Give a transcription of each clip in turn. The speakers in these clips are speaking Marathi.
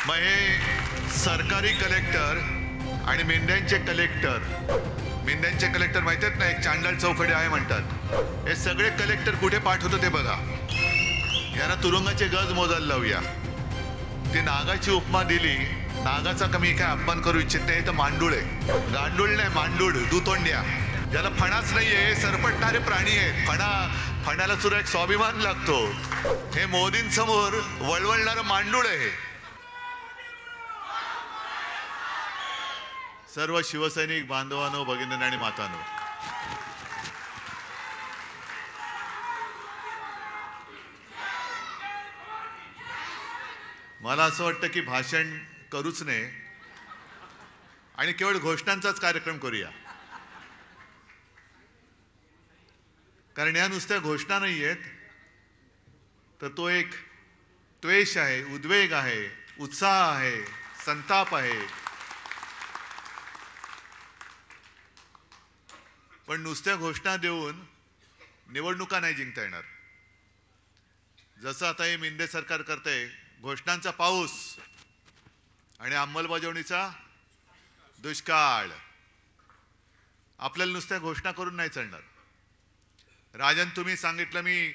मग हे सरकारी कलेक्टर आणि मेंढ्यांचे कलेक्टर माहिती आहेत ना, एक चांडाळ चौकडे आहे म्हणतात. हे सगळे कलेक्टर कुठे पाठवतो ते बघा. यांना तुरुंगाचे गज मोजायला लावूया. ती नागाची उपमा दिली. नागाचा कमी काय अपमान करू इच्छित नाही, तर मांडूळ आहे. गांडूळ नाही, मांडूळ, दुतोंड्या, ज्याला फणाच नाहीये, सरपटणारे प्राणी आहेत. फणाला सुद्धा एक स्वाभिमान लागतो. हे मोदींसमोर वळवळणारं मांडूळ आहे. सर्व शिवसैनिक बांधवांनो, भगिनींनो आणि मातांनो, मला असं वाटतं की भाषण करूच नये आणि केवळ घोषणांचाच कार्यक्रम करूया. कारण या नुसत्या घोषणा नाही आहेत, तर तो एक द्वेष आहे, उद्वेग आहे, उत्साह आहे, संताप आहे. पण नुसत्या घोषणा देऊन निवडणुका नाही जिंकता येणार. जसं आता हे मिंदे सरकार करतंय, घोषणांचा पाऊस आणि अंमलबजावणीचा दुष्काळ. आपल्याला नुसत्या घोषणा करून नाही चालणार. राजन, तुम्ही सांगितलं, मी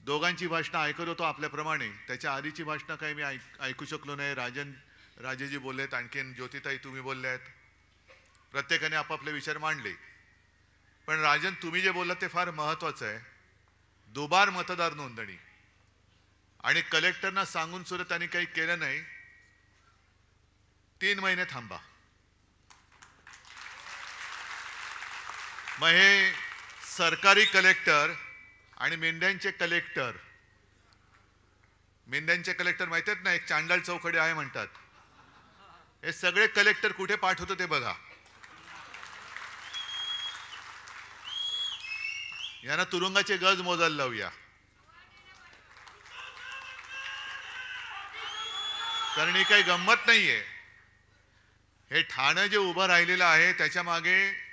दोघांची भाषणं ऐकत होतो आपल्याप्रमाणे. त्याच्या आधीची भाषणं काही मी ऐकू शकलो नाही. राजेजी बोललेत, आणखीन ज्योतिताई तुम्ही बोलल्यात. प्रत्येकाने आपापले विचार मांडले. पण राजन, तुम्ही जे बोललात ते फार महत्वाचं आहे. दुबार मतदार नोंदणी आणि कलेक्टरना सांगून सुद्धा त्यांनी काही केलं नाही. 3 महिने थांबा. मग हे सरकारी कलेक्टर आणि मेंढ्यांचे कलेक्टर माहिती आहेत ना, एक चांडाळ चौकडे आहे म्हणतात. हे सगळे कलेक्टर कुठे पाठवतो ते बघा. यांना तुरुंगाचे गज मोजायला लावूया. कारण ही काही गंमत नाहीये. हे ठाणं जे उभं राहिलेलं आहे, त्याच्या मागे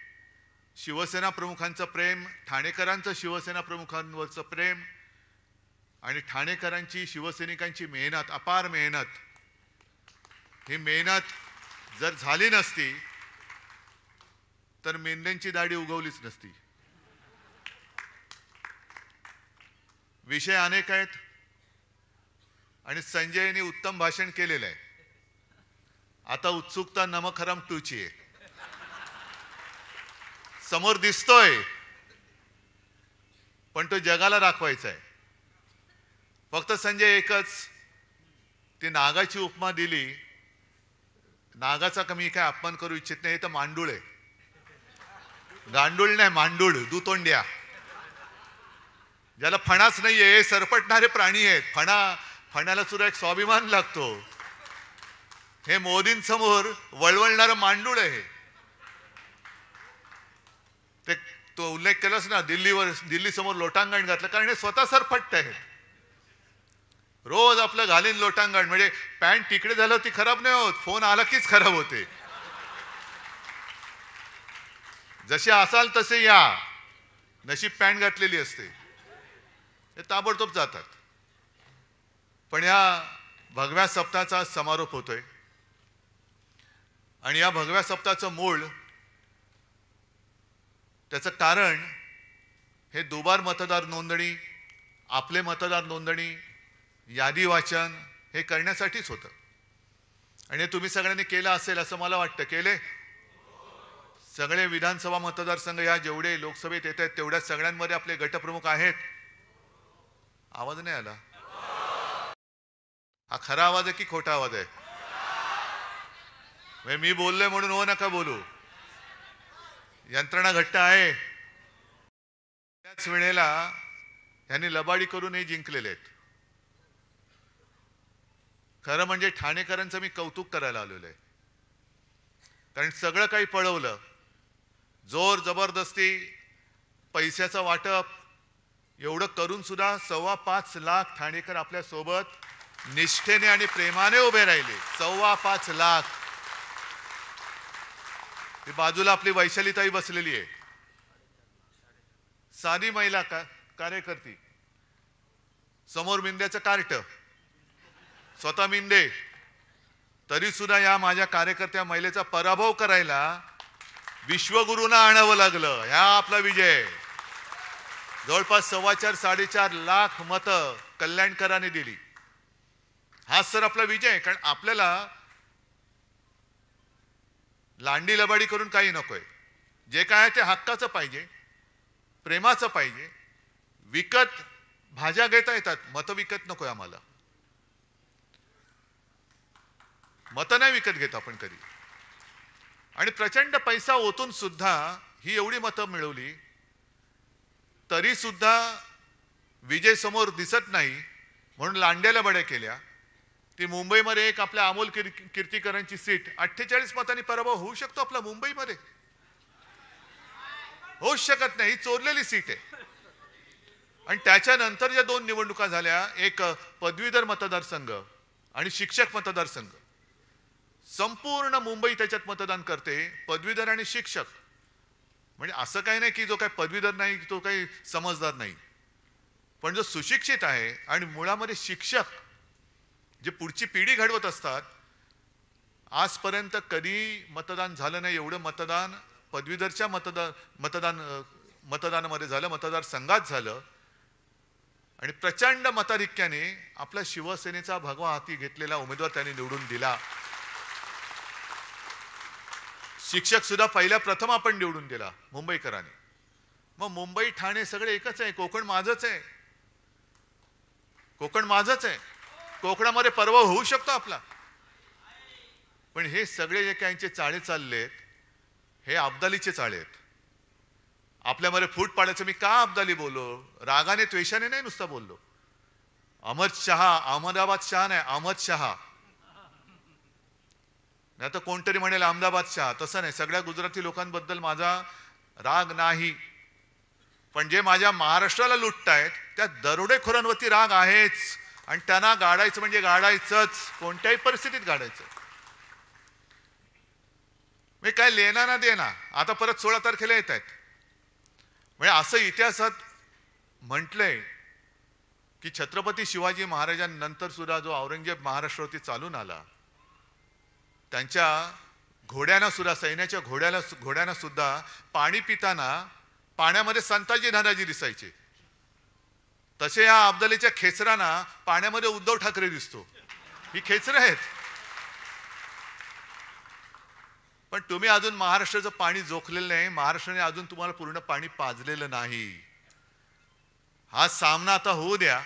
शिवसेना प्रमुखांचं प्रेम, ठाणेकरांचं शिवसेना प्रमुखांवरचं प्रेम आणि ठाणेकरांची, शिवसैनिकांची मेहनत, अपार मेहनत. ही मेहनत जर झाली नसती तर मेंढ्यांची दाढी उगवलीच नसती. विषय अनेक आहेत आणि संजयने उत्तम भाषण केलेलं आहे. आता उत्सुकता नमक हराम 2 ची आहे. समोर दिसतोय, पण तो जगाला दाखवायचा आहे. फक्त संजय एकच, ती नागाची उपमा दिली. नागाचा कमी काय अपमान करू इच्छित नाही, तर मांडूळ आहे. गांडूळ नाही, मांडूळ, दुतोंड्या, ज्याला फणाच नाहीये, सरपटणारे प्राणी आहेत. फणाला सुद्धा एक स्वाभिमान लागतो. हे मोदींसमोर वळवळणारं मांडूळ आहे. तो उल्लेख केलास ना, दिल्ली समोर लोटांगण घातलं, कारण हे स्वतः सरपट्ट आहे. रोज आपलं घालीन लोटांगण. म्हणजे पॅन्ट तिकडे झालं ती खराब नाही होत, फोन आला कीच खराब होते. जसे असाल तसे या, नशीब पॅन्ट घातलेली असते, हे ताबडतोब जातात. पण या भगव्या सप्ताहाचा समारोप होतोय आणि या भगव्या सप्ताहाचं मूळ, त्याचं कारण हे दुबार मतदार नोंदणी, आपले मतदार नोंदणी, यादी वाचन हे करण्यासाठीच होतं. आणि हे तुम्ही सगळ्यांनी केलं असेल असं मला वाटतं. केले? सगळे विधानसभा मतदारसंघ, या जेवढे लोकसभेत येत आहेत तेवढ्या सगळ्यांमध्ये आपले गटप्रमुख आहेत. आवाज नाही आला. हा खरा आवाज आहे की खोटा आवाज आहे? मी बोललोय म्हणून हो नका बोलू. यंत्रणा घट्ट आहे. त्याच वेळेला यांनी लबाडी करूनही जिंकलेले आहेत. खरं म्हणजे ठाणेकरांचं मी कौतुक करायला आलेलो आहे. कारण सगळं काही पळवलं, जोर जबरदस्ती, पैशाचं वाटप, एवढं करून सुद्धा 5.25 लाख ठाणेकर आपल्या सोबत निष्ठेने आणि प्रेमाने उभे राहिले. 5.25 लाख. बाजूला आपली वैशालीताई बसलेली आहे, साधी महिला कार्यकर्ती. समोर मिंद्याचं कार्ट, स्वतः मिंदे. तरी सुद्धा या माझ्या कार्यकर्त्या महिलेचा पराभव करायला विश्वगुरूंना आणावं लागलं. ह्या आपला विजय. जवळपास 4.25-4.5 लाख मतं कल्याणकरांनी दिली. हा सर आपला विजय आहे. कारण आपल्याला लांडी लबाडी करून काही नकोय. जे काय आहे ते हक्काचं पाहिजे, प्रेमाचं पाहिजे. विकत भाज्या घेता येतात, मतं विकत नकोय आम्हाला. मतं नाही विकत घेत आपण कधी. आणि प्रचंड पैसा ओतून सुद्धा ही एवढी मतं मिळवली तरी सुद्धा विजय समोर दिसत नाही म्हणून लांड्याला बड्या केल्या. ती मुंबईमध्ये एक आपल्या अमोल कीर्तीकरांची सीट 48 मतांनी पराभव होऊ शकतो आपला मुंबईमध्ये? होऊच शकत नाही. ही चोरलेली सीट आहे. आणि त्याच्यानंतर ज्या 2 निवडणुका झाल्या, एक पदवीधर मतदारसंघ आणि शिक्षक मतदारसंघ, संपूर्ण मुंबई त्याच्यात मतदान करते, पदवीधर आणि शिक्षक. म्हणजे असं काही नाही की जो काही पदवीधर नाही तो काही समजदार नाही, पण जो सुशिक्षित आहे आणि मुळामध्ये शिक्षक जे पुढची पिढी घडवत असतात, आजपर्यंत कधी मतदान झालं नाही एवढं मतदान पदवीधरच्या मतदानामध्ये झालं, मतदारसंघात झालं. आणि प्रचंड मताधिक्याने आपला शिवसेनेचा भगवा हाती घेतलेला उमेदवार त्यांनी निवडून दिला. शिक्षक सुद्धा पहिल्या प्रथम आपण निवडून दिला मुंबईकरांनी. मग मुंबई ठाणे सगळे एकच आहे. कोकण माझंच आहे. कोकण माझंच आहे. कोकणामध्ये पराभव होऊ शकतो आपला. पण हे सगळे जे काहींचे चाळे चाललेत हे अब्दालीचे चाळे आहेत. आपल्यामध्ये फूट पाडायचं. मी का अब्दाली बोललो? रागाने द्वेषाने नाही नुसता बोललो. अहमद शहा, अहमदाबाद शहा नाही, अहमद शहा. नाही तर कोणतरी म्हणेल अहमदाबाद शहा. तसं नाही. सगळ्या गुजराती लोकांबद्दल माझा राग नाही, पण जे माझ्या महाराष्ट्राला लुटतायत त्या दरोडेखोरांवरती राग आहेच. आणि त्यांना गाडायचं म्हणजे गाडायचंच, कोणत्याही परिस्थितीत गाडायचं. मी काय लेना ना देना. आता परत 16 तारखेला येत आहेत. म्हणजे असं इतिहासात म्हटलंय की छत्रपती शिवाजी महाराजांनंतर सुद्धा जो औरंगजेब महाराष्ट्रावरती चालून आला, त्यांच्या घोड्यांना सुद्धा, सैन्याच्या घोड्यांना सुद्धा पाणी पिताना पाण्यामध्ये संताजी धनाजी दिसायचे. तसे या अब्दालीच्या खेचरांना पाण्यामध्ये उद्धव ठाकरे दिसतो. ही खेचरं आहेत. पण तुम्ही अजून महाराष्ट्राचं पाणी जोखलेलं नाही. महाराष्ट्राने अजून तुम्हाला पूर्ण पाणी पाजलेलं नाही. हा सामना आता होऊ द्या.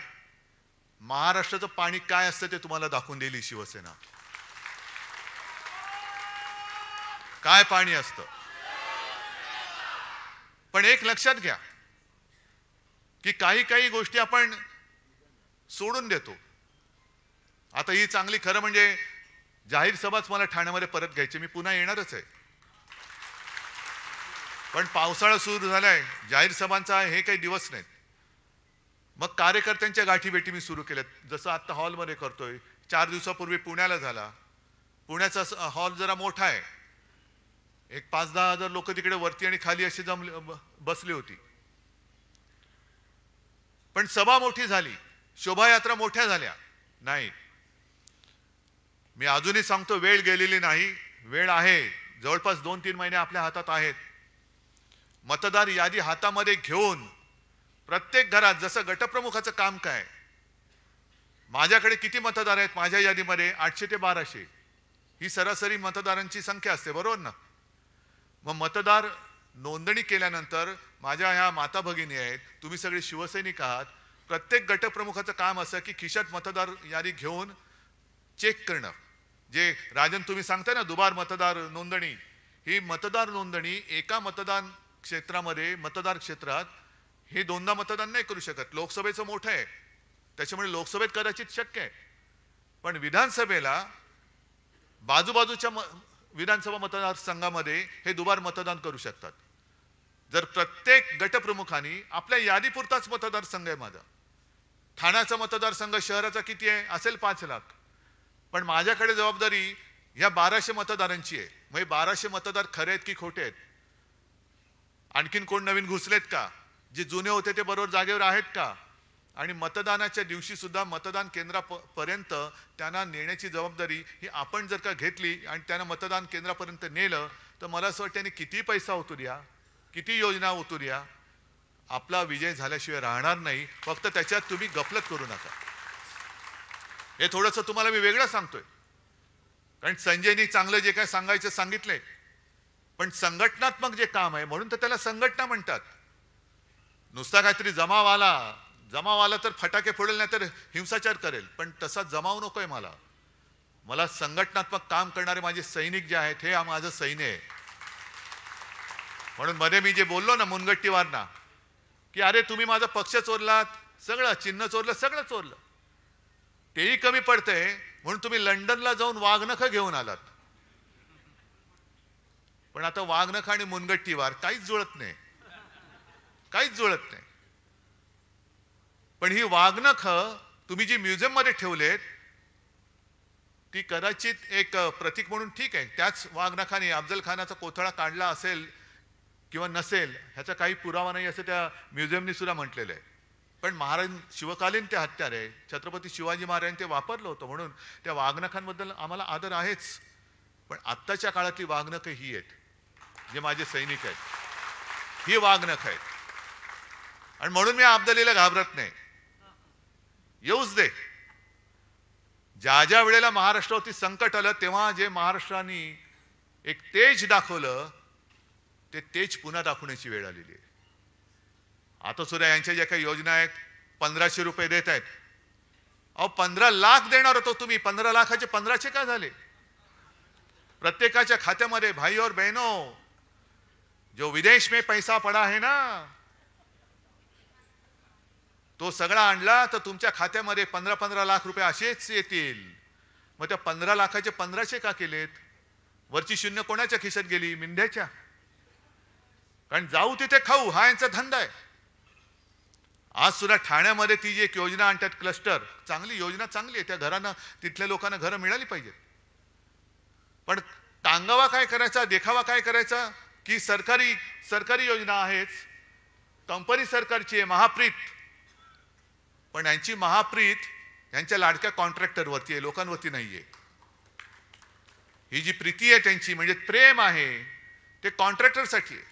महाराष्ट्राचं पाणी काय असतं ते तुम्हाला दाखवून देईल ही शिवसेना. काय पाणी असतं. पण एक लक्षात घ्या की काही गोष्टी आपण सोडून देतो. आता ही चांगली, खरं म्हणजे जाहीर सभाच मला ठाण्यामध्ये परत घ्यायची. मी पुन्हा येणारच आहे. पण पावसाळा सुरू झालाय, जाहीर सभांचा हे काही दिवस नाहीत. मग कार्यकर्त्यांच्या गाठीभेटी मी सुरू केल्यात. जसं आता हॉलमध्ये करतोय. 4 दिवसापूर्वी पुण्याला झाला. पुण्याचा हॉल जरा मोठा आहे. एक 5-10 हजार लोक तिकडे वरती आणि खाली अशी बसली होती. पण सभा मोठी झाली, शोभायात्रा मोठ्या झाल्या नाही. मी अजूनही सांगतो, वेळ गेलेली नाही. वेळ आहे. जवळपास 2-3 महिने आपल्या हातात आहेत. मतदार यादी हातामध्ये घेऊन प्रत्येक घरात, जसं गटप्रमुखाचं काम काय, माझ्याकडे किती मतदार आहेत माझ्या यादीमध्ये? 800 ते 1200 ही सरासरी मतदारांची संख्या असते, बरोबर ना? मग मतदार नोंदणी केल्यानंतर माझ्या ह्या माता भगिनी आहेत, तुम्ही सगळे शिवसैनिक आहात. प्रत्येक गटप्रमुखाचं काम असं की खिशात मतदार यादी घेऊन चेक करणं. जे राजन तुम्ही सांगताय ना दुबार मतदार नोंदणी, ही मतदार नोंदणी एका मतदान क्षेत्रामध्ये, मतदार क्षेत्रात हे 2दा मतदान नाही करू शकत. लोकसभेचं मोठं आहे त्याच्यामुळे लोकसभेत कदाचित शक्य आहे. पण विधानसभेला बाजूबाजूच्या विधानसभा मतदारसंघामध्ये हे दुबार मतदान करू शकतात. जर प्रत्येक गटप्रमुखांनी आपल्या यादीपुरताच मतदारसंघ आहे माझा. ठाण्याचा मतदारसंघ शहराचा किती आहे? असेल 5 लाख. पण माझ्याकडे जबाबदारी या 1200 मतदारांची आहे. मग 1200 मतदार खरे आहेत की खोटे आहेत? आणखीन कोण नवीन घुसलेत का? जे जुने होते ते बरोबर जागेवर आहेत का? आणि मतदानाच्या दिवशी सुद्धा मतदान केंद्रापर्यंत त्यांना नेण्याची जबाबदारी ही आपण जर का घेतली आणि त्यांना मतदान केंद्रापर्यंत नेलं तर मला असं वाटतं त्यांनी किती पैसा ओतू द्या, किती योजना ओतू द्या, आपला विजय झाल्याशिवाय राहणार नाही. फक्त त्याच्यात तुम्ही गफलत करू नका. हे थोडंसं तुम्हाला मी वेगळं सांगतोय, कारण संजयनी चांगलं जे काय सांगायचं सांगितलंय, पण संघटनात्मक जे काम आहे म्हणून तर त्याला संघटना म्हणतात. नुसता काहीतरी जमाव आला तर फटाके फोडेल, नाही तर हिंसाचार करेल, पण तसा जमाव नकोय मला. मला संघटनात्मक काम करणारे माझे सैनिक जे आहेत हे माझं सैन्य आहे. म्हणून मध्ये मी जे बोललो ना मुनगट्टीवारना, की अरे तुम्ही माझा पक्ष चोरलात, सगळं चिन्ह चोरलं, सगळं चोरलं, तेही कमी पडतंय म्हणून तुम्ही लंडनला जाऊन वाघनखं घेऊन आलात. पण आता वाघनख आणि मुनगट्टीवार काहीच जुळत नाही, काहीच जुळत नाही. पण ही वाघनख तुम्ही जी म्युझियम मध्ये ठेवलेत ती कदाचित एक प्रतीक म्हणून ठीक आहे. त्याच वाघनखाने अफजल खानाचा कोथळा काढला असेल किंवा नसेल ह्याचा काही पुरावा नाही असं त्या म्युझियमनी सुद्धा म्हटलेलं आहे. पण महाराज शिवकालीन ते हत्यार आहे, छत्रपती शिवाजी महाराजांनी ते वापरलं होतं, म्हणून त्या वाघनखांबद्दल आम्हाला आदर आहेच. पण आत्ताच्या काळातली वाघनख ही आहेत जे माझे सैनिक आहेत, ही वाघनख आहेत. आणि म्हणून मी अब्दालीला घाबरत नाही. येऊच दे. ज्या ज्या वेळेला महाराष्ट्रावरती संकट आलं तेव्हा जे महाराष्ट्राने एक तेज दाखवलं ते तेज पुन्हा दाखवण्याची वेळ आलेली आहे. आता सुद्धा यांच्या ज्या काही योजना आहेत, 1500 रुपये देत आहेत. अहो 15 लाख देणार होतो तुम्ही, 15 लाखाचे 1500 का झाले? प्रत्येकाच्या खात्यामध्ये भाई और बहनों, जो विदेश में पैसा पड़ा है ना, तो सगळा आणला तर तुमच्या खात्यामध्ये 15-15 लाख रुपये असेच येतील. मग त्या 15 लाखाचे 1500 का केलेत? वरची शून्य कोणाच्या खिशात गेली? मिंध्याच्या. कारण जाऊ तिथे खाऊ हा यांचा धंदा आहे. आज सुद्धा ठाण्यामध्ये ती जी एक योजना आणतात क्लस्टर, चांगली योजना, चांगली आहे. त्या घरांना, तिथल्या लोकांना घरं मिळाली पाहिजेत. पण टांगावा काय करायचा, देखावा काय करायचा की सरकारी योजना आहेच, कंपनी सरकारची आहे, महाप्रीत. पण यांची महाप्रीत यांच्या लाडक्या कॉन्ट्रॅक्टरवरती आहे, लोकांवरती नाहीये. ही जी प्रीती आहे त्यांची, म्हणजे प्रेम आहे, ते कॉन्ट्रॅक्टरसाठी आहे.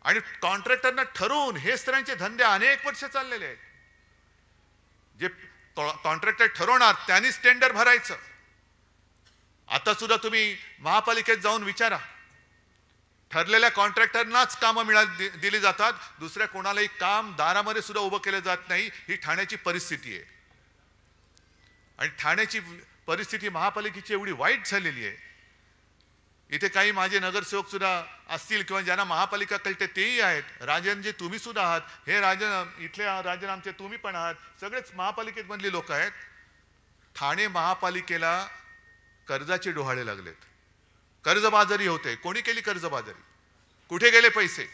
आणि कॉन्ट्रॅक्टरना ठरवून हे स्त्रियांचे धंदे अनेक वर्ष चाललेले आहेत. जे कॉन्ट्रॅक्टर ठरवणार त्यांनीच टेंडर भरायचं. आता सुद्धा तुम्ही महापालिकेत जाऊन विचारा, ठरलेल्या कॉन्ट्रॅक्टरनाच कामं दिली जातात, दुसऱ्या कोणालाही काम दारामध्ये सुद्धा उभं केलं जात नाही. ही ठाण्याची परिस्थिती आहे. आणि ठाण्याची परिस्थिती महापालिकेची एवढी वाईट झालेली आहे. इथे काही माझे नगरसेवक सुद्धा असतील किंवा ज्यांना महापालिका कळते तेही आहेत. राजनजी तुम्ही सुद्धा आहात, हे राजन इथले राजन आमचे तुम्ही पण आहात, सगळेच महापालिकेत मधली लोक आहेत. ठाणे महापालिकेला कर्जाचे डोहाळे लागलेत, कर्जबाजारी होते. कोणी केली कर्जबाजारी? कुठे गेले पैसे?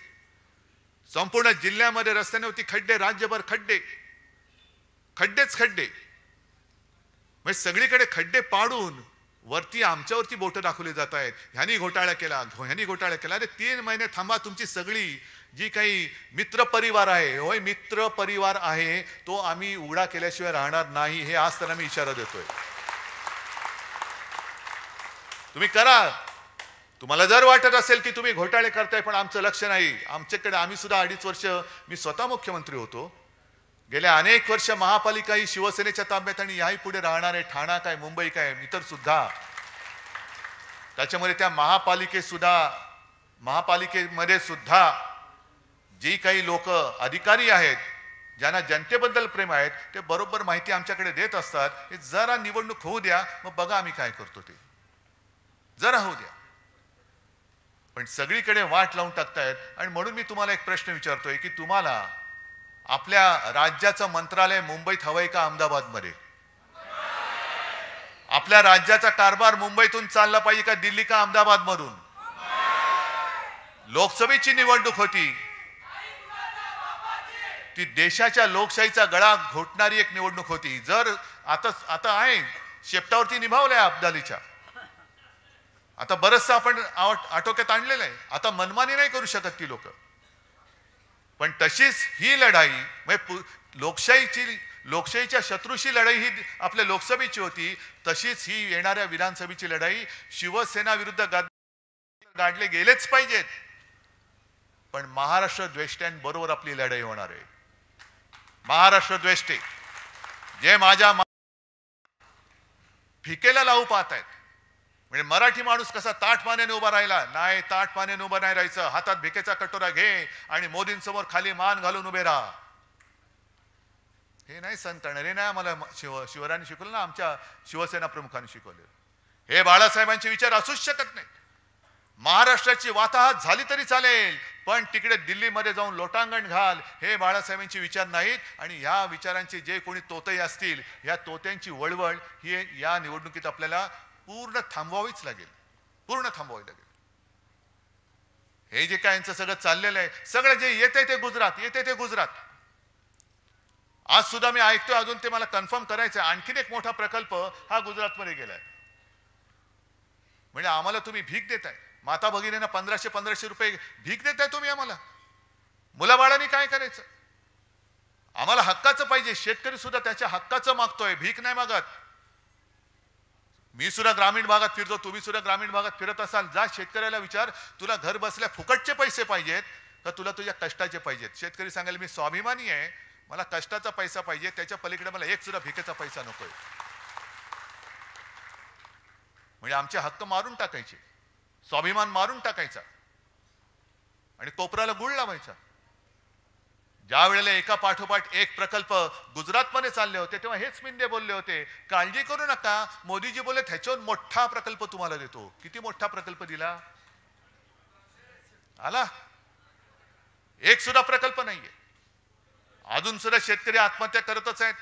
संपूर्ण जिल्ह्यामध्ये रस्त्यांवरती खड्डे, राज्यभर खड्डे, खड्डेच खड्डे. म्हणजे सगळीकडे खड्डे पाडून वरती आमच्यावरती बोटं दाखवली जात आहेत. ह्यानी घोटाळा केला, ह्यानी घोटाळा केला. अरे 3 महिने थांबा. तुमची सगळी जी काही मित्र परिवार आहे, होय मित्र परिवार आहे, तो आम्ही उघडा केल्याशिवाय राहणार नाही. हे आज त्यांना मी इशारा देतोय. तुम्ही करा. तुम्हाला जर वाटत असेल की तुम्ही घोटाळे करताय पण आमचं लक्ष नाही, आमच्याकडे आम्ही सुद्धा 2.5 वर्ष, मी स्वतः मुख्यमंत्री होतो, गेल्या अनेक वर्ष महापालिका ही शिवसेनेच्या ताब्यात आणि याही पुढे राहणार आहे. ठाणा काय, मुंबई काय, इतर सुद्धा. त्याच्यामध्ये त्या महापालिकेमध्ये सुद्धा जी काही लोक अधिकारी आहेत, ज्यांना जनतेबद्दल प्रेम आहेत, ते बरोबर माहिती आमच्याकडे देत असतात. हे जरा निवडणूक होऊ द्या, मग बघा आम्ही काय करतो ते. जरा होऊ द्या. पण सगळीकडे वाट लावून टाकतायत. आणि म्हणून मी तुम्हाला एक प्रश्न विचारतोय की तुम्हाला आपल्या राज्याचं मंत्रालय मुंबईत हवंय का अहमदाबादमध्ये? आपल्या राज्याचा कारभार मुंबईतून चालला पाहिजे का दिल्ली का अहमदाबाद मधून? लोकसभेची निवडणूक होती, ती देशाच्या लोकशाहीचा गळा घोटणारी एक निवडणूक होती. जर आता आहे शेपटावरती निभावलंय अब्दालीच्या, आता बरचसं आपण आटोक्यात आणलेलं आहे. आता मनमानी नाही करू शकत ती लोक. पण तशीच ही लढाई म्हणजे लोकशाहीच्या शत्रूशी लढाई ही आपल्या लोकसभेची होती, तशीच ही येणाऱ्या विधानसभेची लढाई शिवसेना विरुद्ध गाडले गेलेच पाहिजेत. पण महाराष्ट्र द्वेष्ट्यांबरोबर आपली लढाई होणार आहे. महाराष्ट्र द्वेष्टे जे माझ्या फिकेला लावू पाहत आहेत. म्हणजे मराठी माणूस कसा ताठमानेने उभा राहिला नाही, ताठमानेने उभा नाही राहायचं. हातात भिकेचा कटोरा घे आणि मोदींसमोर खाली मान घालून उभे राहा. हे नाही संत हे नाही आम्हाला शिवरायांनी शिकवलं ना, आमच्या शिवसेना प्रमुखांनी शिकवले. हे बाळासाहेबांचे विचार असूच शकत नाही. महाराष्ट्राची वाताहत झाली तरी चालेल, पण तिकडे दिल्लीमध्ये जाऊन लोटांगण घाल हे बाळासाहेबांचे विचार नाहीत. आणि या विचारांचे जे कोणी तोते असतील, या तोत्यांची वळवळ ही या निवडणुकीत आपल्याला पूर्ण थांबवावीच लागेल, पूर्ण थांबवावी लागेल. हे जे काय यांचं सगळं चाललेलं आहे, सगळं जे येते ते गुजरात. आज सुद्धा मी ऐकतोय, अजून ते मला कन्फर्म करायचं आहे, आणखीन एक मोठा प्रकल्प हा गुजरातमध्ये गेलाय. म्हणजे आम्हाला तुम्ही भीक देताय, माता भगिनींना 1500 रुपये भीक देताय तुम्ही आम्हाला. मुलाबाळांनी काय करायचं? आम्हाला हक्काचं पाहिजे. शेतकरी सुद्धा त्याच्या हक्काचं मागतोय, भीक नाही मागत. मी सुद्धा ग्रामीण भागात फिरतो, तुम्ही सुद्धा ग्रामीण भागात फिरत असाल, जा शेतकऱ्याला विचार, तुला घर बसल्या फुकटचे पैसे पाहिजेत का तुला तुझ्या कष्टाचे पाहिजेत? शेतकरी सांगेल मी स्वाभिमानी आहे, मला कष्टाचा पैसा पाहिजे, त्याच्या पलीकडे मला एक सुद्धा भिकेचा पैसा नकोय. म्हणजे आमचे हक्क मारून टाकायचे, स्वाभिमान मारून टाकायचा आणि कोपराला गुळ लावायचा. ज्या वेळेला एका पाठोपाठ एक प्रकल्प गुजरातमध्ये चालले होते, तेव्हा हेच मिंदे बोलले होते, काळजी करू नका, मोदीजी बोलले ह्याच्यावर मोठा प्रकल्प तुम्हाला देतो. किती मोठा प्रकल्प दिला? आला? एक सुद्धा प्रकल्प नाहीये. अजून सुद्धा शेतकरी आत्महत्या करतच आहेत,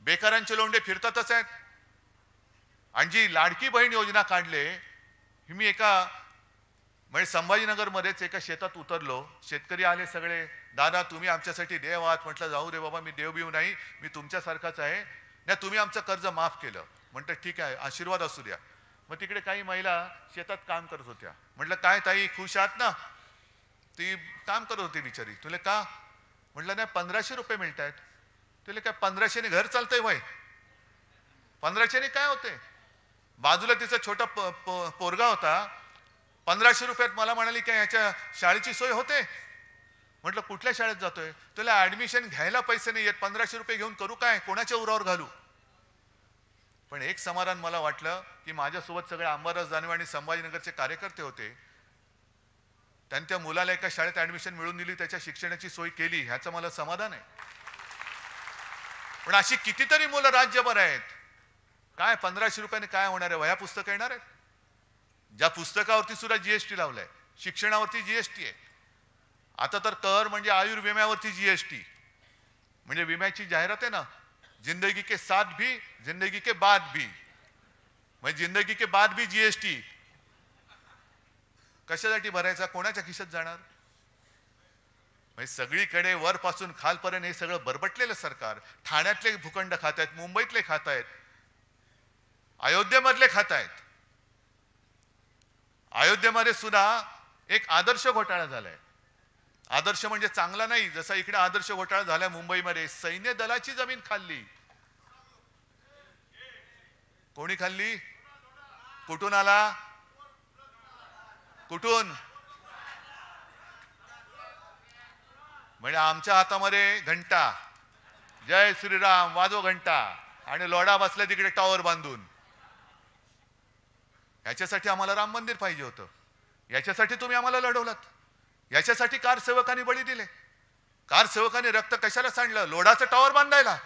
बेकारांचे लोंढे फिरतातच आहेत. आणि जी लाडकी बहीण योजना काढले, मी एका म्हणजे संभाजीनगरमध्येच एका शेतात उतरलो, शेतकरी आले सगळे, दादा तुम्ही आमच्यासाठी देव आहात. म्हटलं जाऊ रे बाबा, मी देव बिव नाही, मी तुमच्यासारखाच आहे ना, तुम्ही आमचं कर्ज माफ केलं. म्हटलं ठीक आहे, आशीर्वाद असू द्या. मग तिकडे काही महिला शेतात काम करत होत्या. म्हटलं काय ताई खुश आहात ना? ती काम करत होती बिचारी. तुला का? म्हटलं नाही 1500 रुपये मिळत आहेत. तुला काय 1500ने घर चालतंय वय? 1500ने काय होते? बाजूला तिचा छोटा पोरगा होता, 1500 रुपयात मला म्हणाली काय ह्याच्या शाळेची सोय होते? म्हटलं कुठल्या शाळेत जातोय? तुला ऍडमिशन घ्यायला पैसे नाही येत, 1500 रुपये घेऊन करू काय? कोणाच्या उरावर घालू? पण एक समाधान मला वाटलं की माझ्यासोबत सगळे अंबादास दानवे आणि संभाजीनगरचे कार्यकर्ते होते. त्यांच्या मुलाला एका शाळेत ऍडमिशन मिळवून दिली, त्याच्या शिक्षणाची सोय केली, ह्याचं मला समाधान आहे. पण अशी कितीतरी मुलं राज्यभर आहेत. काय 1500 रुपयाने काय होणार आहे? वह्या पुस्तकं येणार आहेत? ज्या पुस्तकावरती सुद्धा जीएसटी लावलाय, शिक्षणावरती जीएसटी आहे. आता तर कर म्हणजे आयुर्विम्यावरती जीएसटी. म्हणजे विम्याची जाहिरात आहे ना, जिंदगी के साथ भी जिंदगी के बाद भी, म्हणजे जिंदगी के बाद भी जीएसटी. कशासाठी भरायचा? कोणाच्या खिशात जाणार? म्हणजे सगळीकडे वरपासून खालपर्यंत हे सगळं बरबटलेलं सरकार. ठाण्यातले भूखंड खात आहेत, मुंबईतले खात आहेत, अयोध्येमधले खात आहेत. अयोध्येमध्ये सुद्धा एक आदर्श घोटाळा झालाय. आदर्श म्हणजे चांगला नाही, जसा इकडे आदर्श घोटाळा झालाय मुंबईमध्ये. सैन्य दलाची जमीन खाल्ली. कोणी खाल्ली? कुठून आला? कुठून? म्हणजे आमच्या हातामध्ये घंटा, जय श्रीराम वाजव घंटा, आणि लोढा बसला तिकडे टॉवर बांधून. याच्यासाठी आम्हाला राम मंदिर पाहिजे होतं, याच्यासाठी तुम्ही आम्हाला लढवलात, याच्यासाठी कारसेवकांनी बळी दिले. कारसेवकांनी रक्त कशाला सांडलं? लोढाचं टॉवर बांधायला.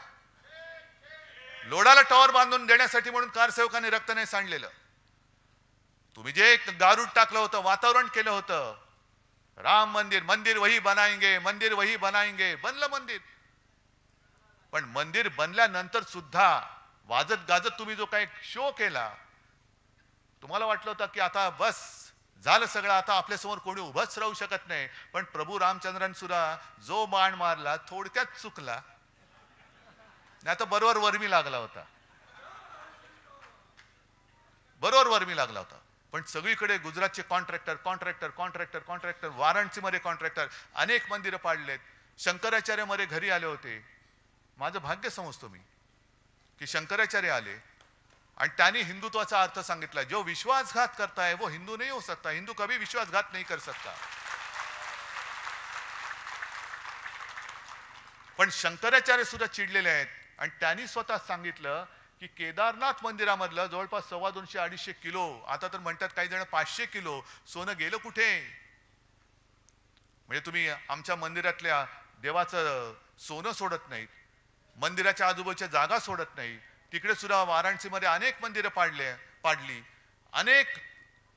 लोढाला टॉवर बांधून देण्यासाठी म्हणून कारसेवकांनी रक्त नाही सांडलेलं. तुम्ही जे गारूड टाकलं होतं, वातावरण केलं होतं, राम मंदिर, मंदिर वही बनाएंगे, मंदिर वही बनाएंगे, बनलं मंदिर. पण मंदिर बनल्यानंतर सुद्धा वाजत गाजत तुम्ही जो काही शो केला, तुम्हाला वाटलं होतं की आता बस झालं सगळं, आता आपल्यासमोर कोणी उभंच राहू शकत नाही. पण प्रभू रामचंद्रांनी सुद्धा जो बाण मारला थोडक्यात चुकला, नाही तर बरोबर वर्मी लागला होता, बरोबर वर्मी लागला होता. पण सगळीकडे गुजरातचे कॉन्ट्रॅक्टर, वाराणसीमध्ये कॉन्ट्रॅक्टर, अनेक मंदिरं पाडलेत. शंकराचार्य मरे घरी आले होते. माझं भाग्य समजतो मी की शंकराचार्य आले आणि त्यांनी हिंदुत्वाचा अर्थ सांगितला. जो विश्वासघात करता है वो हिंदू नहीं हो सकता. हिंदू कभी विश्वासघात नहीं कर सकता. पण शंकराचार्य सुद्धा चिडलेले आहेत आणि त्यांनी स्वतः सांगितलं की केदारनाथ मंदिरामधलं जवळपास 250-250 किलो, आता तर म्हणतात काही जण 500 किलो सोनं गेलं कुठे? म्हणजे तुम्ही आमच्या मंदिरातल्या देवाचं सोनं सोडत नाही, मंदिराच्या आजूबाजूच्या जागा सोडत नाही. तिकडे सुद्धा वाराणसीमध्ये अनेक मंदिरं पाडली. अनेक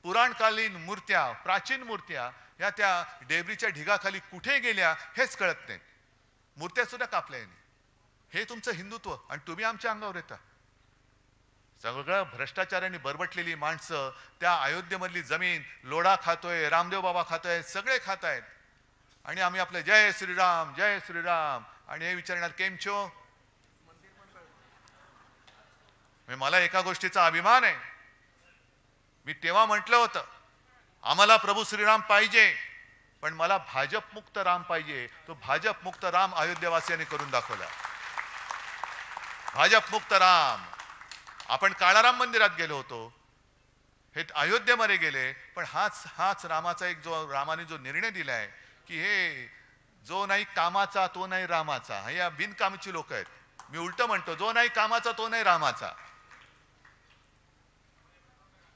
पुराणकालीन मूर्त्या, प्राचीन मूर्त्या या त्या डेबरीच्या ढिगाखाली कुठे गेल्या हेच कळत नाही. मूर्त्या सुद्धा कापल्या. हे तुमचं हिंदुत्व आणि तुम्ही आमच्या अंगावर येता. सगळं भ्रष्टाचाराने बरबटलेली माणसं त्या अयोध्येमधली जमीन लोढा खातोय, रामदेव बाबा खातोय, सगळे खात आहेत आणि आम्ही आपले जय श्रीराम जय श्रीराम आणि हे विचारणार केम छो. मला एका गोष्टीचा अभिमान आहे. मी तेव्हा म्हटलं होतं आम्हाला प्रभू श्रीराम पाहिजे, पण मला भाजप मुक्त राम पाहिजे. तो भाजप मुक्त राम अयोध्येवासियांनी करून दाखवला. भाजप मुक्त राम. आपण काळाराम मंदिरात गेलो होतो, हे अयोध्येमध्ये गेले, पण हाच रामाचा एक रामाने जो निर्णय दिलाय की हे जो नाही कामाचा तो नाही रामाचा. हे या बिनकामाची लोक आहेत. मी उलट म्हणतो, जो नाही कामाचा तो नाही रामाचा.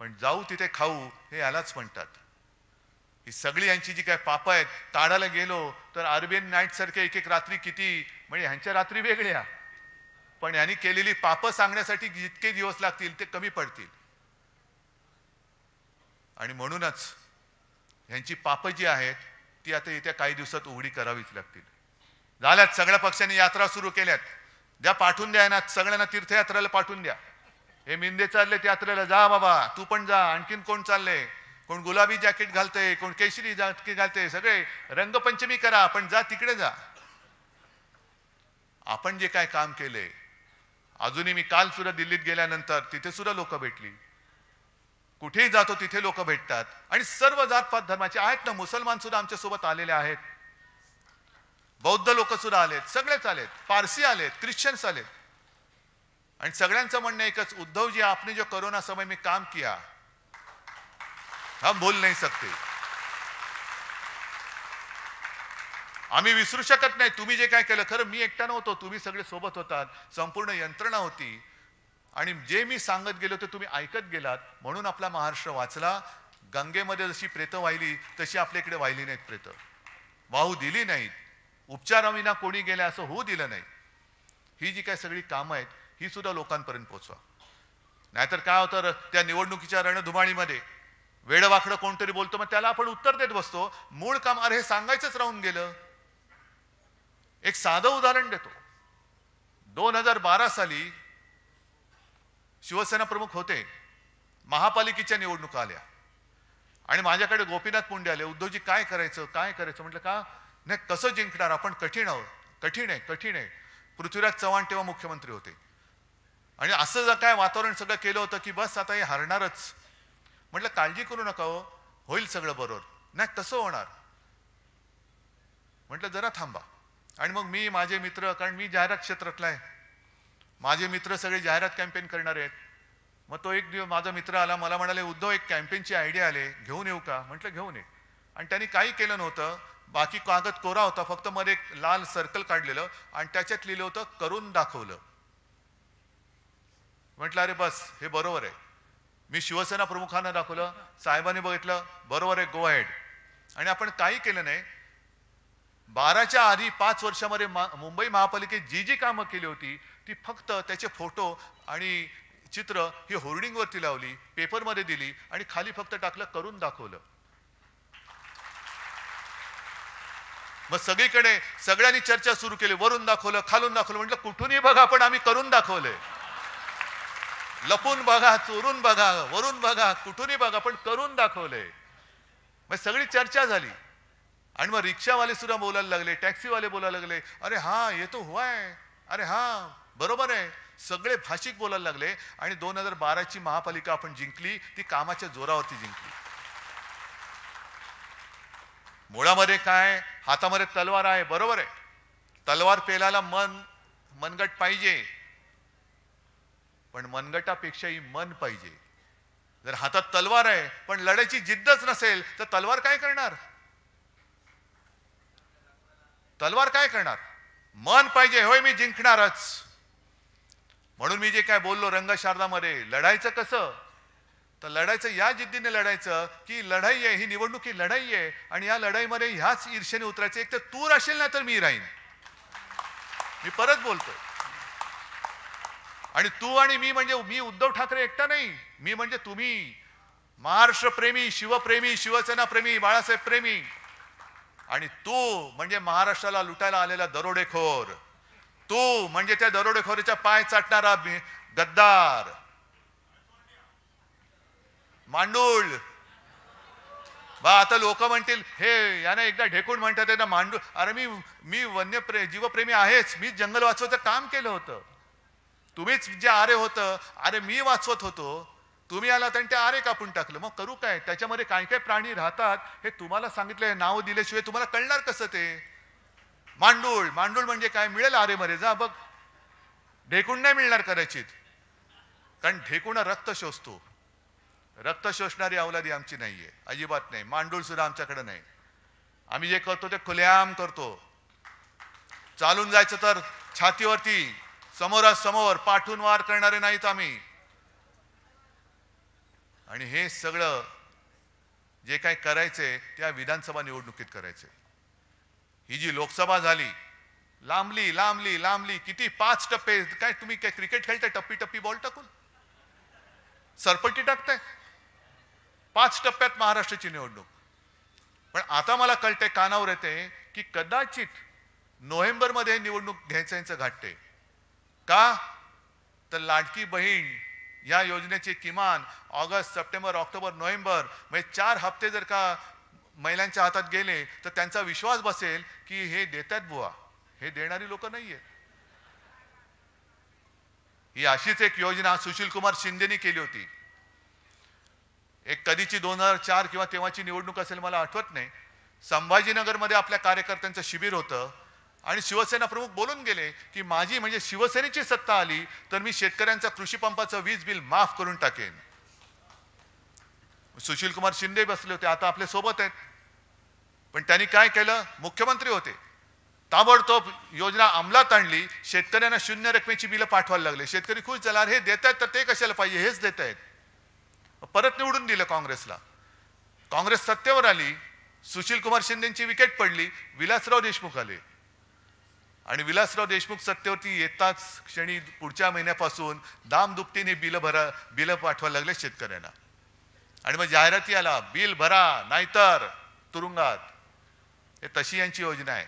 पण जाऊ तिथे खाऊ हे यालाच म्हणतात. ही सगळी यांची जी काय पाप आहेत, ताडाला गेलो तर अरेबियन नाईट सारखे एक रात्री किती, म्हणजे ह्यांच्या रात्री वेगळ्या, पण यांनी केलेली पाप सांगण्यासाठी जितके दिवस लागतील ते कमी पडतील. आणि म्हणूनच ह्यांची पाप जी आहेत ती आता येत्या काही दिवसात उघडी करावीच लागतील. झाल्यात सगळ्या पक्षांनी यात्रा सुरू केल्यात. द्या पाठवून द्या ना, सगळ्यांना तीर्थयात्रेला पाठवून द्या. हे मिंदे चाललेत यात्रेला, जा बाबा तू पण जा. आणखीन कोण चाललंय? कोण गुलाबी जॅकेट घालतंय, कोण केशरी जॅकेट घालतंय, सगळे रंगपंचमी करा, पण जा तिकडे जा. आपण जे काय काम केले, अजूनही मी काल सुद्धा दिल्लीत गेल्यानंतर तिथे सुद्धा लोक भेटली. कुठेही जातो तिथे लोक भेटतात आणि सर्व जातपात धर्माचे आहेत ना. मुसलमान सुद्धा आमच्या सोबत आलेले आहेत, बौद्ध लोक सुद्धा आलेत, सगळेच आलेत, पारसी आलेत, ख्रिश्चन्स आलेत. आणि सगळ्यांचं म्हणणं एकच, उद्धव जी आपने जो कोरोना समय में काम किया हम भूल नहीं सकते. आम्ही विसरू शकत नाही. तुम्ही जे काय केलं, खरं मी एकटा नव्हतो, तुम्ही सगळे सोबत होतात, संपूर्ण यंत्रणा होती आणि जे मी सांगत गेलो ते तुम्ही ऐकत गेलात, म्हणून आपला महाराष्ट्र वाचला. गंगेमध्ये जशी प्रेतं वाहिली तशी आपल्या इकडे वाहिली नाहीत प्रेतं, वाहू दिली नाहीत. उपचाराविना कोणी गेले असं होऊ दिलं नाही. ही जी काय सगळी कामं आहेत ही सुद्धा लोकांपर्यंत पोहोचवा. नाहीतर काय होतं, त्या निवडणुकीच्या रणधुमाळीमध्ये वेडवाकडं कोणतरी बोलतो, मग त्याला आपण उत्तर देत बसतो. मूळ काम अरे हे सांगायचंच राहून गेलं. एक साधं उदाहरण देतो. 2012 साली शिवसेना प्रमुख होते, महापालिकेच्या निवडणुका आल्या आणि माझ्याकडे गोपीनाथ मुंडे आले. उद्धवजी काय करायचं काय करायचं? म्हटलं का नाही, कसं जिंकणार आपण? कठीण आहे. पृथ्वीराज चव्हाण तेव्हा मुख्यमंत्री होते आणि असं जर काय वातावरण सगळं केलं होतं की बस आता हे हरणारच. म्हटलं काळजी करू नका हो, होईल सगळं बरोबर. नाही कसं होणार? म्हटलं जरा थांबा. आणि मग मी माझे मित्र, कारण मी जाहिरात क्षेत्रातला आहे, माझे मित्र सगळे जाहिरात कॅम्पेन करणार आहेत. मग तो एक दिवस माझा मित्र आला, मला म्हणाले उद्धव एक कॅम्पेनची आयडिया आले, घेऊन येऊ का? म्हटलं घेऊन ये. आणि त्यांनी काही केलं नव्हतं, बाकी कागद कोरा होता, फक्त मध्ये एक लाल सर्कल काढलेलं आणि त्याच्यात लिहिलं होतं करून दाखवलं. म्हटलं अरे बस हे बरोबर आहे. मी शिवसेना प्रमुखांना दाखवलं, साहेबांनी बघितलं, बरोबर आहे, गो अहेड. आणि आपण काही केलं नाही. 12च्या आधी 5 वर्षामध्ये मुंबई महापालिकेत जी जी कामं केली होती ती फक्त त्याचे फोटो आणि चित्र ही होर्डिंगवरती लावली, पेपरमध्ये दिली आणि खाली फक्त टाकलं करून दाखवलं. मग सगळीकडे सगळ्यांनी चर्चा सुरू केली, वरून दाखवलं खालून दाखवलं. म्हटलं कुठूनही बघा पण आम्ही करून दाखवलंय. लपून बघा, चोरून बघा, वरून बघा, कुठूनही बघा पण करून दाखवलंय. मग सगळी चर्चा झाली आणि मग रिक्षावाले सुद्धा बोलायला लागले, टॅक्सीवाले बोलायला लागले, अरे हा ये तो हुआ है, अरे हा बरोबर आहे. सगळे भाषिक बोलायला लागले आणि 2012ची महापालिका आपण जिंकली, ती कामाच्या जोरावरती जिंकली. मुळामध्ये काय, हातामध्ये तलवार आहे, बरोबर आहे, तलवार पेलाला मनगट पाहिजे, पण मनगटापेक्षाही मन पाहिजे. जर हातात तलवार आहे पण लढायची जिद्दच नसेल तर तलवार काय करणार? तलवार काय करणार? मन पाहिजे, होय मी जिंकणारच. म्हणून मी जे काय बोललो रंगशारदामध्ये, लढायचं कसं? तर लढायचं या जिद्दीने लढायचं की लढाई आहे, ही निवडणूक ही लढाई आहे आणि या लढाईमध्ये ह्याच ईर्षेने उतरायचं. एक तर तू राहशील ना तर मी राहीन. मी परत बोलतोय. आणि तू आणि मी म्हणजे मी उद्धव ठाकरे एकटा नाही, मी म्हणजे तुम्ही महाराष्ट्र प्रेमी, शिवप्रेमी, शिवसेना प्रेमी, बाळासाहेब प्रेमी. आणि तू म्हणजे महाराष्ट्राला लुटायला आलेला दरोडेखोर. तू म्हणजे त्या दरोडेखोरीच्या पाय चाटणारा गद्दार मांडूळ. बा आता लोक म्हणतील हे याने एकदा ढेकून म्हणतात ना मांडूळ. अरे मी जीवप्रेमी आहेच. मी जंगल वाचवायचं काम केलं होतं. तुम्हीच जे आरे होतं, अरे मी वाचवत होतो, तुम्ही आलात आणि ते आरे कापून टाकलं. मग करू काय? त्याच्यामध्ये काय काय प्राणी राहतात हे तुम्हाला सांगितलं, नाव दिल्याशिवाय तुम्हाला कळणार कसं ते? मांडूळ म्हणजे काय? मिळेल आरे मध्ये जा बघ. ढेकूण नाही मिळणार कदाचित, कारण ढेकूण रक्त शोषतो. रक्त शोषणारी अवलादी आमची नाहीये, अजिबात नाही. मांडूळ सुद्धा आमच्याकडे नाही. आम्ही जे करतो ते खुलेआम करतो. चालून जायचं तर छातीवरती समोरासमोर पाठून वार करणारे नाहीत आम्ही. आणि हे सगळं जे काय करायचंय त्या विधानसभा निवडणुकीत करायचंय. ही जी लोकसभा झाली, लांबली किती 5 टप्पे. काय तुम्ही काय क्रिकेट खेळताय टप्पी टप्पी बॉल टाकून? सरपट्टी टाकताय? 5 टप्प्यात महाराष्ट्राची निवडणूक. पण आता मला कळतंय, कानावर येते की कदाचित नोव्हेंबरमध्ये निवडणूक घ्यायचं यांचं घाटते. का? तर लाडकी बहीण या योजनेचे किमान ऑगस्ट, सप्टेंबर, ऑक्टोबर, नोव्हेंबर म्हणजे 4 हप्ते जर का महिलांच्या हातात गेले तर त्यांचा विश्वास बसेल की हे देतात बुवा. हे देणारी लोक नाहीये. ही अशीच एक योजना सुशील कुमार शिंदेनी केली होती. एक कधीची 2004 किंवा तेव्हाची निवडणूक असेल, मला आठवत नाही. संभाजीनगरमध्ये आपल्या कार्यकर्त्यांचं शिबिर होतं आणि शिवसेना प्रमुख बोलून गेले की माझी म्हणजे शिवसेनेची सत्ता आली तर मी शेतकऱ्यांचा कृषी पंपाचं वीज बिल माफ करून टाकेन. सुशील कुमार शिंदे बसले होते, आता आपल्या सोबत आहेत. पण त्यांनी काय केलं? मुख्यमंत्री होते, ताबडतोब योजना अंमलात आणली. शेतकऱ्यांना 0 रकमेची बिलं पाठवायला लागले. शेतकरी खुश झाला, हे देत आहेत तर ते कशाला पाहिजे, हेच देत आहेत. परत निवडून दिलं काँग्रेसला. काँग्रेस सत्तेवर आली, सुशील कुमार शिंदेची विकेट पडली, विलासराव देशमुख आले. आणि विलासराव देशमुख सत्तेवरती येताच क्षणी पुढच्या महिन्यापासून दामदुपटीने बिल पाठवायला लागले शेतकऱ्यांना. आणि मग जाहिराती आला, बिल भरा नाहीतर तुरुंगात. हे तशी यांची योजना आहे.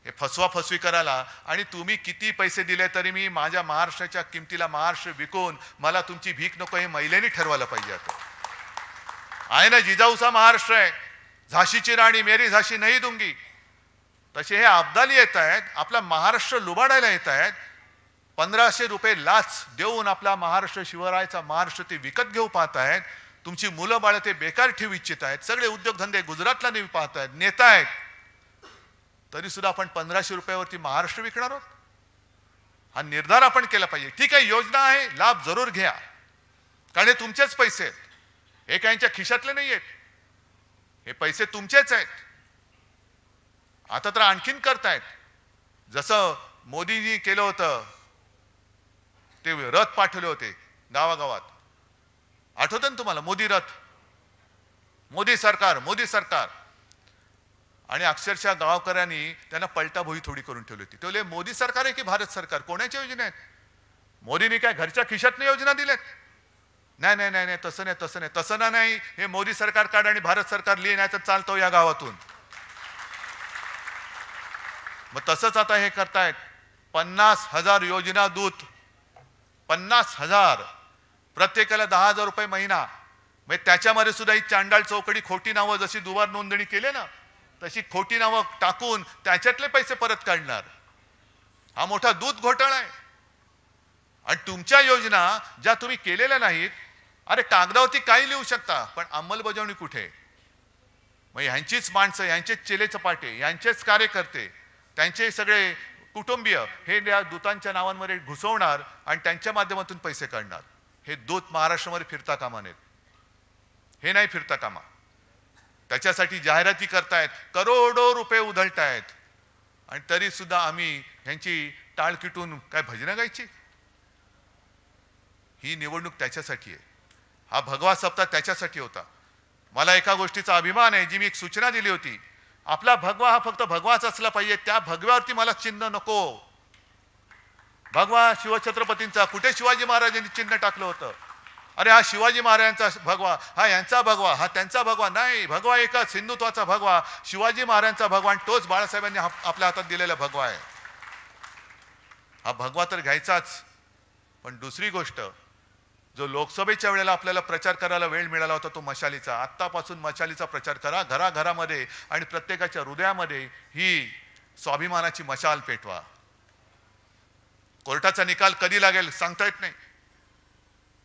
हे फसवी करायला. आणि तुम्ही किती पैसे दिले तरी मी माझ्या महाराष्ट्राच्या किमतीला महाराष्ट्र विकून मला तुमची भीक नको, हे महिलांनी ठरवायला पाहिजे. आता आहे ना, जिजाऊचा महाराष्ट्र आहे, झाशीची राणी मेरी झाशी नाही दूंगी. तसे हे अब्दाली येत आहेत, आपला महाराष्ट्र लुबाडायला येत आहेत. 1500 रुपये लाच देऊन आपला महाराष्ट्र, शिवरायाचा महाराष्ट्र ते विकत घेऊ पाहत आहेत. तुमची मुलं बाळ ते बेकार ठेवू इच्छित आहेत. सगळे उद्योगधंदे गुजरातला नेऊ पाहत आहेत, नेता आहेत. तरी सुद्धा आपण 1500 रुपयावरती महाराष्ट्र विकणार आहोत? हा निर्धार आपण केला पाहिजे. ठीक आहे, योजना आहे, लाभ जरूर घ्या, कारण हे तुमचेच पैसे आहेत. हे काहींच्या खिशातले नाही आहेत, हे पैसे तुमचेच आहेत. आता तर आणखीन करतायत. जसं मोदींनी केलं होतं, ते रथ पाठवले होते गावागावात, आठवतं ना तुम्हाला? मोदी रथ, मोदी सरकार. आणि अक्षरशः गावकऱ्यांनी त्यांना पलटा भोई थोडी करून ठेवली होती. ते मोदी सरकार आहे की भारत सरकार? कोणाच्या योजना आहेत? मोदींनी काय घरच्या खिशातनं योजना दिल्यात? नाही, तसं नाही. हे मोदी सरकार काढ आणि भारत सरकार लिहि, नाही तर चालतो या गावातून. मग तसंच आता हे करतायत. 50,000 योजना दूत, 50,000, प्रत्येकाला 10,000 रुपये महिना. मग त्याच्यामध्ये सुद्धा ही चांडाळ चौकडी, खोटी नावं, जशी दुबार नोंदणी केले ना तशी खोटी नावं टाकून त्याच्यातले पैसे परत काढणार. हा मोठा दूध घोटाळा आहे. आणि तुमच्या योजना ज्या तुम्ही केलेल्या नाहीत, अरे कागदावरती काही लिहू शकता पण अंमलबजावणी कुठे? मग यांचीच माणसं, यांचेच चेले चपाटे, यांचेच कार्यकर्ते त्यांचे सगळे कुटुंबीय हे या दूतांच्या नावांमध्ये घुसवणार आणि त्यांच्या माध्यमातून पैसे काढणार. हे दूत महाराष्ट्रामध्ये फिरता कामा नयेत, हे नाही फिरता कामा. त्याच्यासाठी जाहिराती करतायत, करोडो रुपये उधळतायत, आणि तरी सुद्धा आम्ही ह्यांची टाळ किटून काय भजनं गायची? ही निवडणूक त्याच्यासाठी आहे, हा भगवा सप्ताह त्याच्यासाठी होता. मला एका गोष्टीचा अभिमान आहे, जी मी एक सूचना दिली होती, आपला भगवा हा फक्त भगवाच असला पाहिजे, त्या भगव्यावरती मला चिन्ह नको. भगवा शिवछत्रपतींचा, कुठे शिवाजी महाराजांनी चिन्ह टाकलं होतं? अरे हा शिवाजी महाराजांचा भगवा, हा यांचा भगवा, हा त्यांचा भगवा नाही. भगवा एकच, हिंदुत्वाचा भगवा, शिवाजी महाराजांचा भगवा, तोच बाळासाहेबांनी आपल्या हातात दिलेला भगवा आहे. हा भगवा तर घ्यायचाच. पण दुसरी गोष्ट, जो लोकसभेच्या वेळेला आपल्याला प्रचार करायला वेळ मिळाला होता तो मशालीचा, आत्तापासून मशालीचा प्रचार करा, घराघरामध्ये आणि प्रत्येकाच्या हृदयामध्ये ही स्वाभिमानाची मशाल पेटवा. कोर्टाचा निकाल कधी लागेल सांगता येत नाही.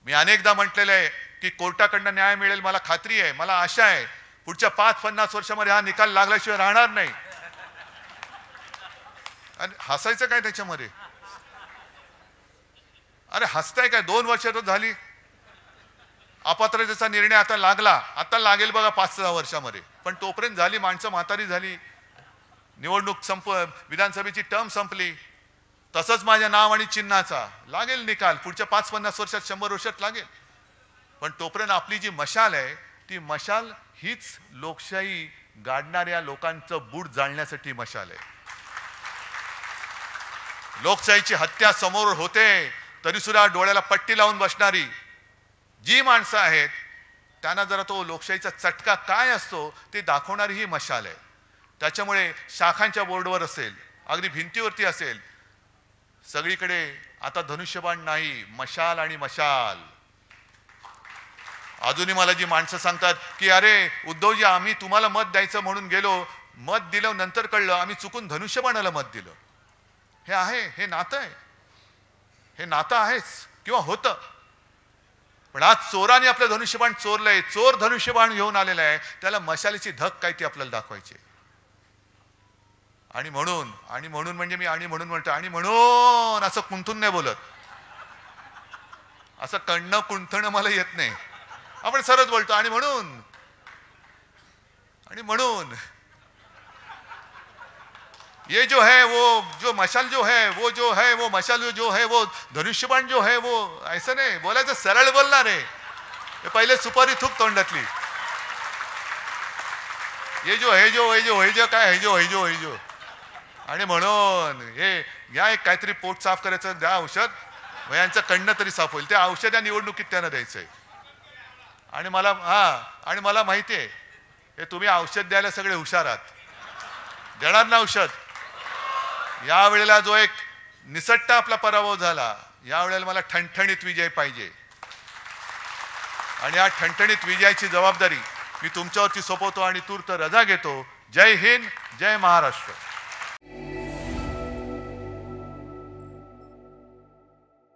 मी अनेकदा म्हटलेलं आहे की कोर्टाकडनं न्याय मिळेल, मला खात्री आहे, मला आशा आहे. पुढच्या 5-50 वर्षामध्ये हा निकाल लागल्याशिवाय राहणार नाही. आणि हसायचं काय त्याच्यामध्ये? अरे हसताय काय? 2 वर्ष तर झाली, अपात्रतेचा निर्णय आता लागला, आता लागेल बघा 5-6 वर्षामध्ये. पण तोपर्यंत झाली, माणसं म्हातारी झाली, निवडणूक विधानसभेची टर्म संपली. तसंच माझ्या नाव आणि चिन्हाचा लागेल निकाल, पुढच्या 5-50 वर्षात, 100 वर्षात लागेल. पण तोपर्यंत आपली जी मशाल आहे, ती मशाल हीच लोकशाही गाडणाऱ्या लोकांचं बूट जाळण्यासाठी मशाल आहे. लोकशाहीची हत्या समोर होते तरी सुद्धा डोळ्याला पट्टी लावून बसणारी जी माणसं आहेत, त्यांना जरा तो लोकशाहीचा चटका काय असतो ते दाखवणारी ही मशाल आहे. त्याच्यामुळे शाखांच्या बोर्डवर असेल, अगदी भिंतीवरती असेल, सगळीकडे आता धनुष्यबाण नाही, मशाल आणि मशाल. अजूनही मला जी माणसं सांगतात की अरे उद्धवजी, आम्ही तुम्हाला मत द्यायचं म्हणून गेलो, मत दिलं, नंतर कळलं आम्ही चुकून धनुष्यबाणाला मत दिलं. हे आहे, हे नातं आहे, हे नातं आहेच किंवा होतं. पण आज चोराने आपलं धनुष्यबाण चोरलंय, चोर धनुष्यबाण घेऊन आलेला आहे, त्याला मशालीची धक काय ती आपल्याला दाखवायची. आणि म्हणून म्हणजे मी आणि म्हणून म्हणतो, आणि म्हणून असं कुंठून नाही बोलत, असं कणणं कुंठणं मला येत नाही, आपण सरळ बोलतो. आणि म्हणून ये जो है वो जो मशाल जो है वो मशाल जो है वो धनुष्यबाण जो है वो, ऐसा नाही बोलायचं, सरळ बोलणार आहे. पहिले सुपारी थूक तोंडातली. ये जो है जो काय है जो. आणि म्हणून हे या एक काहीतरी पोट साफ करायचं द्या औषध, यांचं कणणं तरी साफ होईल. ते औषध या निवडणुकीत त्यांना द्यायचंय. आणि मला माहिती आहे हे तुम्ही औषध द्यायला सगळे हुशार आहात, देणार ना औषध. या वेळेला जो एक निसट्टा आपला पराभव झाला, या वेळेला मला ठणठणीत विजय पाहिजे. आणि या ठणठणीत विजयाची जबाबदारी मी तुमच्यावरती सोपवतो आणि तूर्त रजा घेतो. जय हिंद, जय महाराष्ट्र.